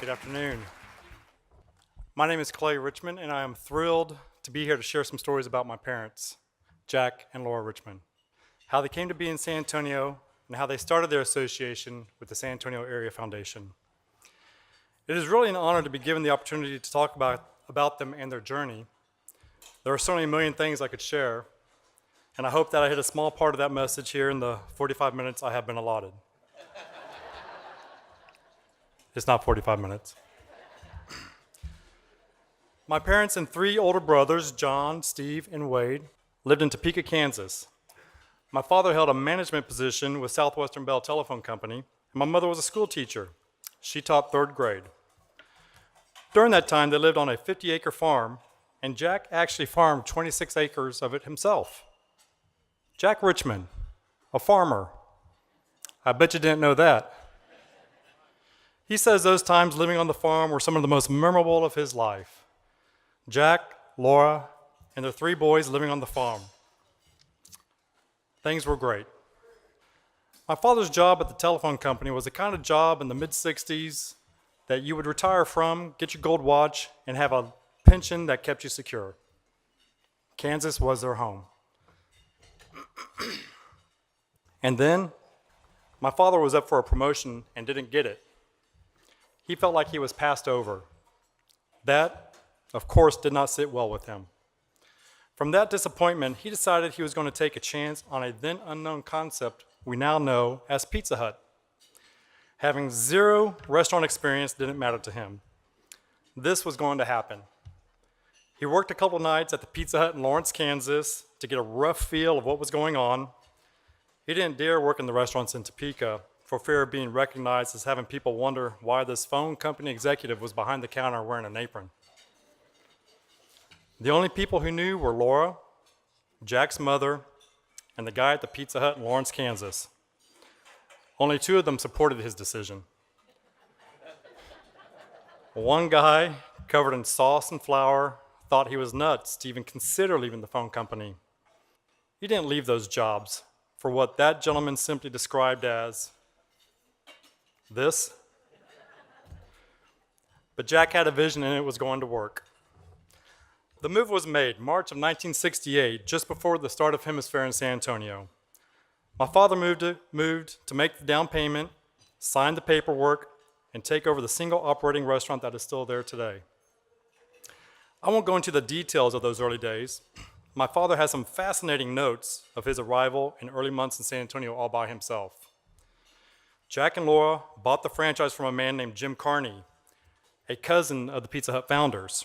Good afternoon. My name is Clay Richmond, and I am thrilled to be here to share some stories about my parents, Jack and Laura Richmond, how they came to be in San Antonio, and how they started their association with the San Antonio Area Foundation. It is really an honor to be given the opportunity to talk about them and their journey. There are certainly a million things I could share, and I hope that I hit a small part of that message here in the 45 minutes I have been allotted. It's not 45 minutes. My parents and three older brothers, John, Steve, and Wade, lived in Topeka, Kansas. My father held a management position with Southwestern Bell Telephone Company, and my mother was a school teacher. She taught third grade. During that time, they lived on a 50-acre farm, and Jack actually farmed 26 acres of it himself. Jack Richmond, a farmer. I bet you didn't know that. He says those times living on the farm were some of the most memorable of his life. Jack, Laura, and their three boys living on the farm. Things were great. My father's job at the telephone company was the kind of job in the mid-60s that you would retire from, get your gold watch, and have a pension that kept you secure. Kansas was their home. And then, my father was up for a promotion and didn't get it. He felt like he was passed over. That, of course, did not sit well with him. From that disappointment, he decided he was going to take a chance on a then unknown concept we now know as Pizza Hut. Having zero restaurant experience didn't matter to him. This was going to happen. He worked a couple nights at the Pizza Hut in Lawrence, Kansas to get a rough feel of what was going on. He didn't dare work in the restaurants in Topeka for fear of being recognized as having people wonder why this phone company executive was behind the counter wearing an apron. The only people who knew were Laura, Jack's mother, and the guy at the Pizza Hut in Lawrence, Kansas. Only two of them supported his decision. One guy, covered in sauce and flour, thought he was nuts to even consider leaving the phone company. He didn't leave those jobs for what that gentleman simply described as this. But Jack had a vision and it was going to work. The move was made March of 1968, just before the start of Hemisphere in San Antonio. My father moved to make the down payment, sign the paperwork, and take over the single operating restaurant that is still there today. I won't go into the details of those early days. My father has some fascinating notes of his arrival and early months in San Antonio all by himself. Jack and Laura bought the franchise from a man named Jim Carney, a cousin of the Pizza Hut founders.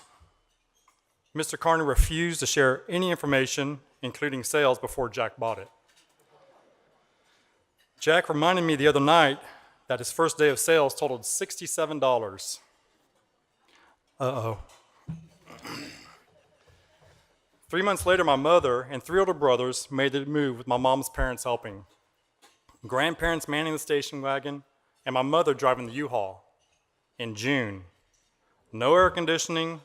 Mr. Carney refused to share any information, including sales, before Jack bought it. Jack reminded me the other night that his first day of sales totaled $67. Uh-oh. 3 months later, my mother and three older brothers made the move with my mom's parents helping. Grandparents manning the station wagon, and my mother driving the U-Haul. In June. No air conditioning,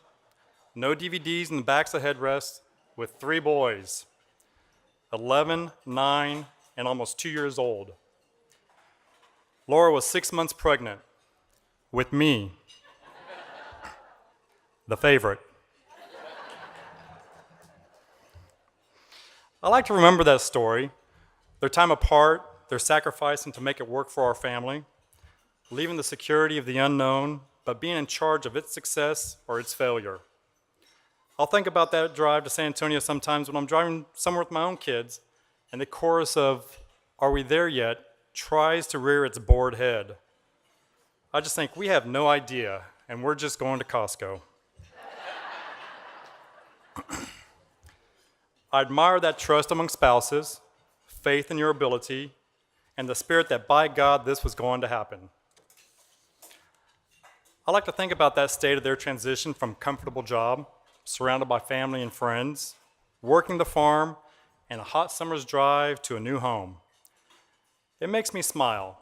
no DVDs in the backs of headrests, with three boys, 11, 9, and almost 2 years old. Laura was 6 months pregnant with me, the favorite. I like to remember that story, their time apart, their sacrificing to make it work for our family, leaving the security of the unknown, but being in charge of its success or its failure. I'll think about that drive to San Antonio sometimes when I'm driving somewhere with my own kids, and the chorus of, "Are we there yet?" tries to rear its bored head. I just think we have no idea, and we're just going to Costco. I admire that trust among spouses, faith in your ability, and the spirit that by God this was going to happen. I like to think about that state of their transition from comfortable job, surrounded by family and friends, working the farm, and a hot summer's drive to a new home. It makes me smile.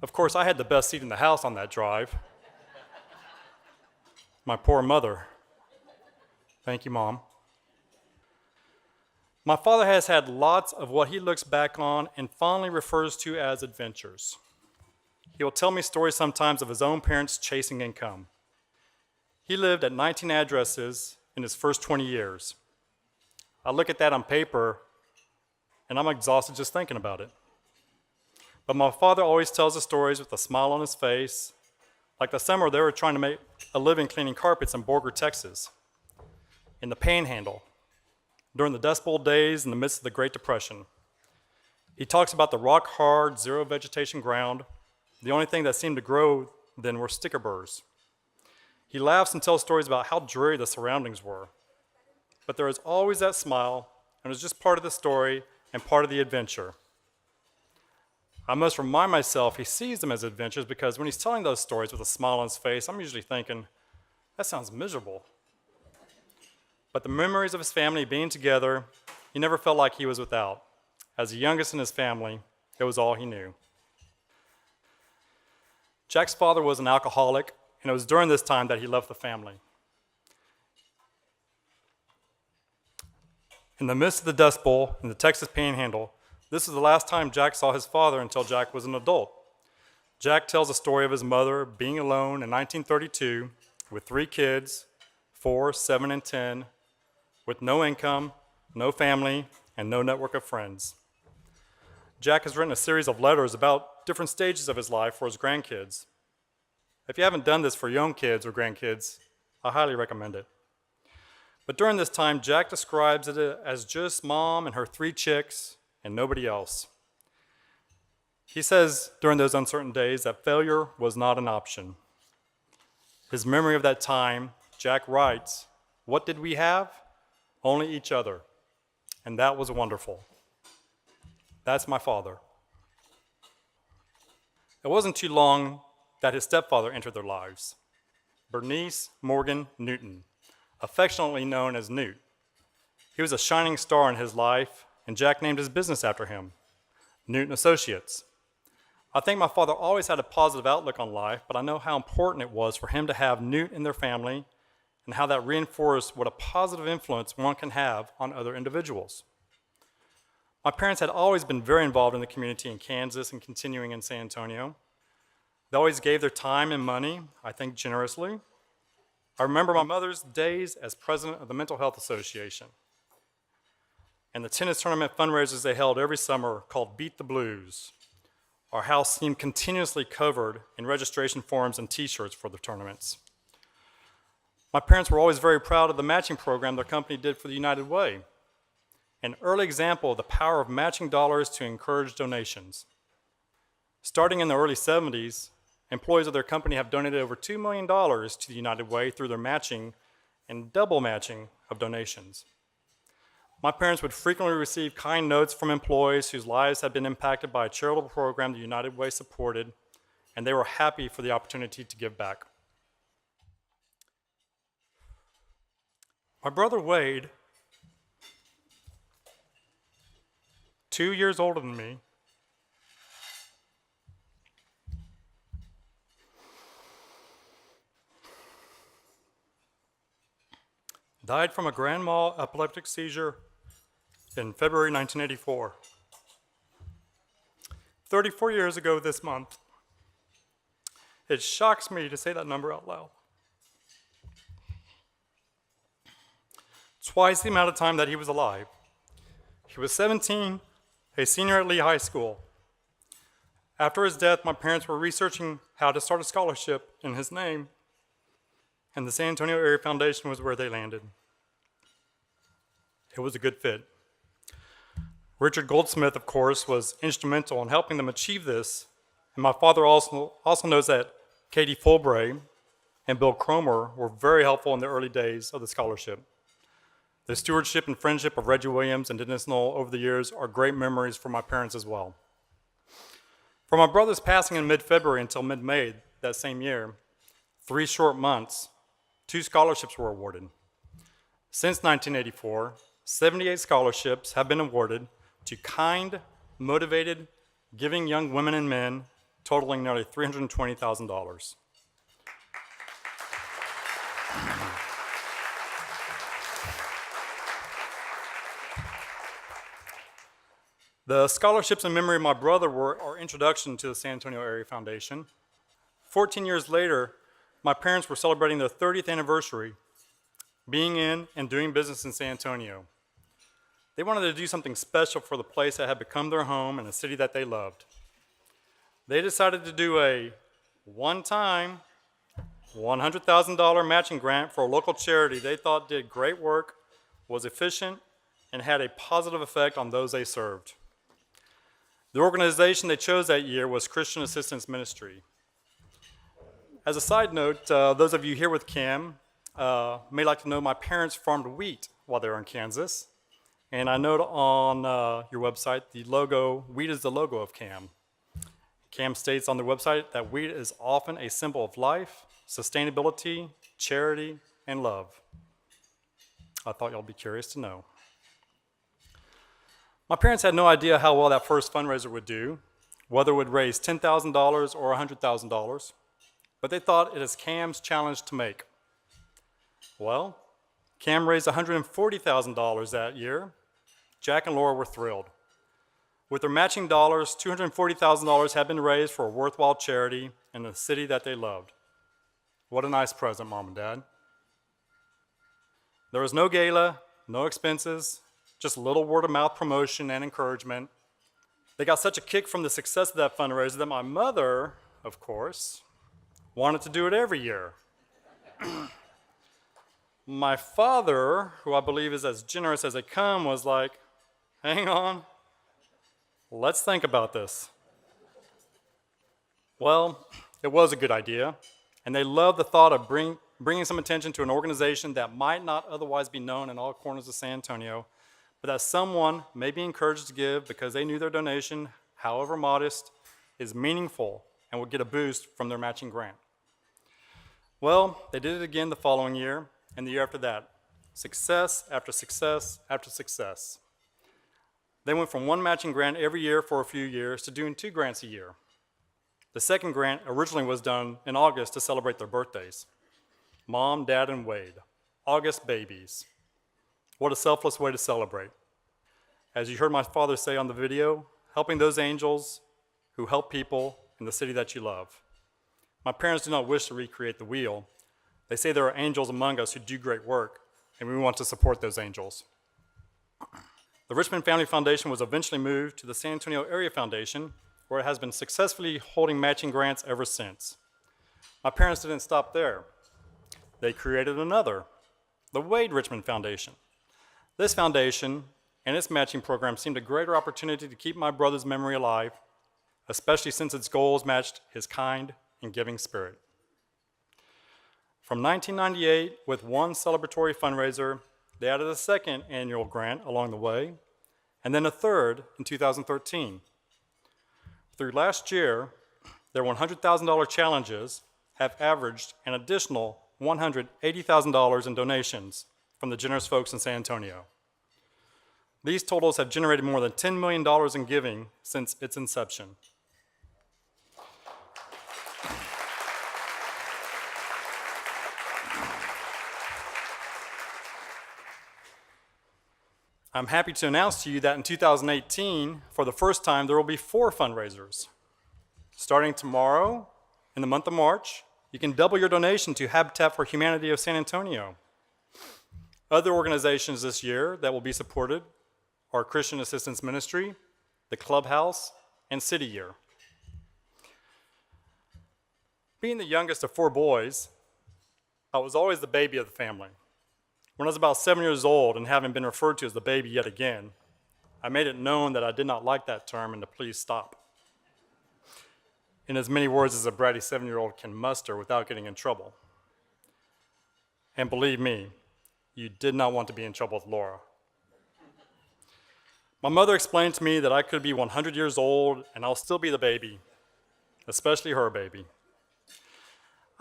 Of course, I had the best seat in the house on that drive. My poor mother. Thank you, Mom. My father has had lots of what he looks back on and fondly refers to as adventures. He will tell me stories sometimes of his own parents chasing income. He lived at 19 addresses in his first 20 years. I look at that on paper, and I'm exhausted just thinking about it. But my father always tells the stories with a smile on his face, like the summer they were trying to make a living cleaning carpets in Borger, Texas, in the Panhandle, during the Dust Bowl days in the midst of the Great Depression. He talks about the rock-hard, zero-vegetation ground. The only thing that seemed to grow then were sticker burrs. He laughs and tells stories about how dreary the surroundings were. But there is always that smile, and it's just part of the story and part of the adventure. I must remind myself he sees them as adventures because when he's telling those stories with a smile on his face, I'm usually thinking, that sounds miserable. But the memories of his family being together, he never felt like he was without. As the youngest in his family, it was all he knew. Jack's father was an alcoholic, and it was during this time that he left the family. In the midst of the Dust Bowl in the Texas Panhandle, this is the last time Jack saw his father until Jack was an adult. Jack tells a story of his mother being alone in 1932 with 3 kids, 4, 7, and 10, with no income, no family, and no network of friends. Jack has written a series of letters about different stages of his life for his grandkids. If you haven't done this for young kids or grandkids, I highly recommend it. But during this time, Jack describes it as just mom and her 3 chicks and nobody else. He says during those uncertain days that failure was not an option. His memory of that time, Jack writes, "What did we have? Only each other. And that was wonderful." That's my father. It wasn't too long that his stepfather entered their lives, Bernice Morgan Newton, affectionately known as Newt. He was a shining star in his life, and Jack named his business after him, Newton Associates. I think my father always had a positive outlook on life, but I know how important it was for him to have Newt in their family and how that reinforced what a positive influence one can have on other individuals. My parents had always been very involved in the community in Kansas and continuing in San Antonio. They always gave their time and money, I think generously. I remember my mother's days as president of the Mental Health Association and the tennis tournament fundraisers they held every summer called Beat the Blues. Our house seemed continuously covered in registration forms and t-shirts for the tournaments. My parents were always very proud of the matching program their company did for the United Way, an early example of the power of matching dollars to encourage donations. Starting in the early 70s, employees of their company have donated over $2 million to the United Way through their matching and double matching of donations. My parents would frequently receive kind notes from employees whose lives had been impacted by a charitable program the United Way supported, and they were happy for the opportunity to give back. My brother Wade, 2 years older than me, died from a grand mal epileptic seizure in February 1984. 34 years ago this month. It shocks me to say that number out loud. Twice the amount of time that he was alive. He was 17, a senior at Lee High School. After his death, my parents were researching how to start a scholarship in his name, and the San Antonio Area Foundation was where they landed. It was a good fit. Richard Goldsmith, of course, was instrumental in helping them achieve this, and my father also knows that Katie Fulbray and Bill Cromer were very helpful in the early days of the scholarship. The stewardship and friendship of Reggie Williams and Dennis Knoll over the years are great memories for my parents as well. From my brother's passing in mid-February until mid-May that same year, 3 short months, 2 scholarships were awarded. Since 1984, 78 scholarships have been awarded to kind, motivated, giving young women and men, totaling nearly $320,000. The scholarships in memory of my brother were our introduction to the San Antonio Area Foundation. 14 years later, my parents were celebrating their 30th anniversary being in and doing business in San Antonio. They wanted to do something special for the place that had become their home and a city that they loved. They decided to do a one-time $100,000 matching grant for a local charity they thought did great work, was efficient, and had a positive effect on those they served. The organization they chose that year was Christian Assistance Ministry. As a side note, those of you here with Cam may like to know my parents farmed wheat while they were in Kansas. And I note on your website, the logo, wheat is the logo of Cam. Cam states on the website that wheat is often a symbol of life, sustainability, charity, and love. I thought y'all would be curious to know. My parents had no idea how well that first fundraiser would do, whether it would raise $10,000 or $100,000, but they thought it is Cam's challenge to make. Well, Cam raised $140,000 that year. Jack and Laura were thrilled. With their matching dollars, $240,000 had been raised for a worthwhile charity in the city that they loved. What a nice present, Mom and Dad. There was no gala, no expenses, just a little word-of-mouth promotion and encouragement. They got such a kick from the success of that fundraiser that my mother, of course, wanted to do it every year. My father, who I believe is as generous as they come, was like, hang on, let's think about this. Well, it was a good idea, and they loved the thought of bringing some attention to an organization that might not otherwise be known in all corners of San Antonio, but that someone may be encouraged to give because they knew their donation, however modest, is meaningful and will get a boost from their matching grant. Well, they did it again the following year, and the year after that. Success after success after success. They went from one matching grant every year for a few years to doing 2 grants a year. The second grant originally was done in August to celebrate their birthdays. Mom, Dad, and Wade. August babies. What a selfless way to celebrate. As you heard my father say on the video, helping those angels who help people in the city that you love. My parents do not wish to recreate the wheel. They say there are angels among us who do great work, and we want to support those angels. The Richmond Family Foundation was eventually moved to the San Antonio Area Foundation, where it has been successfully holding matching grants ever since. My parents didn't stop there. They created another, the Wade Richmond Foundation. This foundation and its matching program seemed a greater opportunity to keep my brother's memory alive, especially since its goals matched his kind and giving spirit. From 1998, with one celebratory fundraiser, they added a second annual grant along the way, and then a third in 2013. Through last year, their $100,000 challenges have averaged an additional $180,000 in donations from the generous folks in San Antonio. These totals have generated more than $10 million in giving since its inception. I'm happy to announce to you that in 2018, for the first time, there will be 4 fundraisers. Starting tomorrow, in the month of March, you can double your donation to Habitat for Humanity of San Antonio. Other organizations this year that will be supported are Christian Assistance Ministry, the Clubhouse, and City Year. Being the youngest of 4 boys, I was always the baby of the family. When I was about 7 years old and having been referred to as the baby yet again, I made it known that I did not like that term and to please stop. In as many words as a bratty 7-year-old can muster without getting in trouble. And believe me, you did not want to be in trouble with Laura. My mother explained to me that I could be 100 years old and I'll still be the baby, especially her baby.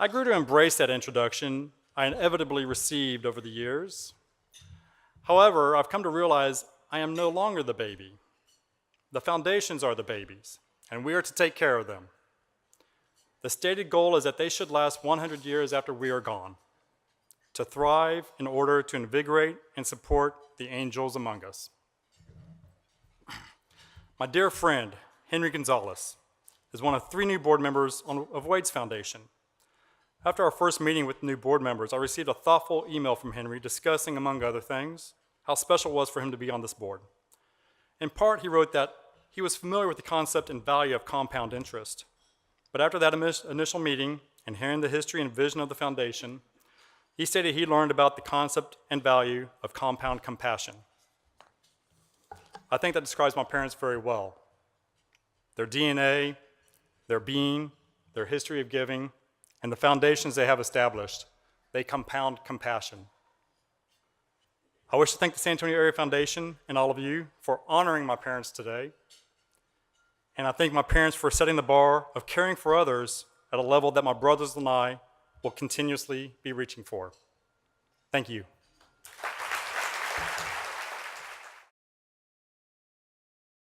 I grew to embrace that introduction I inevitably received over the years. However, I've come to realize I am no longer the baby. The foundations are the babies, and we are to take care of them. The stated goal is that they should last 100 years after we are gone, to thrive in order to invigorate and support the angels among us. My dear friend, Henry Gonzalez, is one of 3 new board members of Wade's Foundation. After our first meeting with new board members, I received a thoughtful email from Henry discussing, among other things, how special it was for him to be on this board. In part, he wrote that he was familiar with the concept and value of compound interest. But after that initial meeting and hearing the history and vision of the foundation, he stated he learned about the concept and value of compound compassion. I think that describes my parents very well. Their DNA, their being, their history of giving, and the foundations they have established, they compound compassion. I wish to thank the San Antonio Area Foundation and all of you for honoring my parents today. And I thank my parents for setting the bar of caring for others at a level that my brothers and I will continuously be reaching for. Thank you.